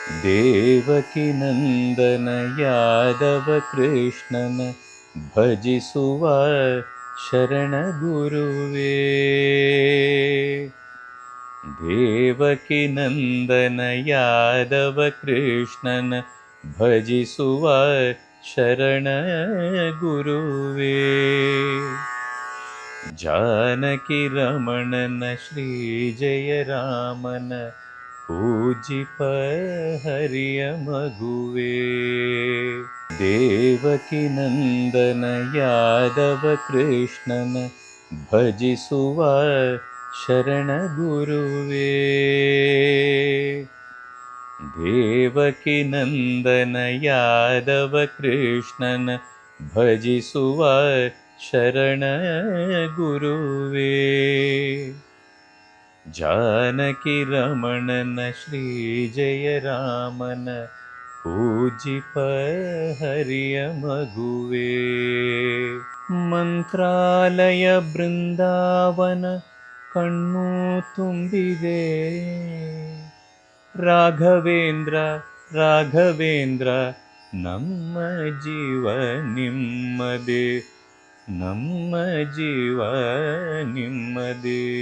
ದೇವಕಿ ನಂದನ ಯಾದವ ಕೃಷ್ಣನ ಭಜಿಸುವ ಶರಣ ಗುರುವೇ. ದೇವಕಿ ನಂದನ ಯಾದವ ಕೃಷ್ಣನ ಭಜಿಸುವ ಶರಣ ಗುರುವೇ. ಜಾನಕಿ ರಮಣನ ಶ್ರೀ ಜಯ ರಾಮನ ಪೂಜಿಪ ಹರಿಯ ಮಗುವೇ. ದೇವಕಿ ನಂದನ ಯಾದವ ಕೃಷ್ಣನ ಭಜಿಸುವ ಶರಣ ಗುರುವೇ. ದೇವಕಿ ನಂದನ ಯಾದವ ಕೃಷ್ಣನ ಭಜಿಸುವ ಶರಣ ಗುರುವೇ. ಜಾನಕಿ ರಮಣನ ಶ್ರೀ ಜಯ ರಾಮನ ಪೂಜಿಪ ಹರಿಯ ಮಗುವೇ. ಮಂತ್ರಾಲಯ ಬೃಂದಾವನ ಕಣ್ಣು ತುಂಬಿದೆ. ರಾಘವೇಂದ್ರ ರಾಘವೇಂದ್ರ ನಮ್ಮ ಜೀವ ನಿಮ್ಮದೇ, ನಮ್ಮ ಜೀವ ನಿಮ್ಮದೇ.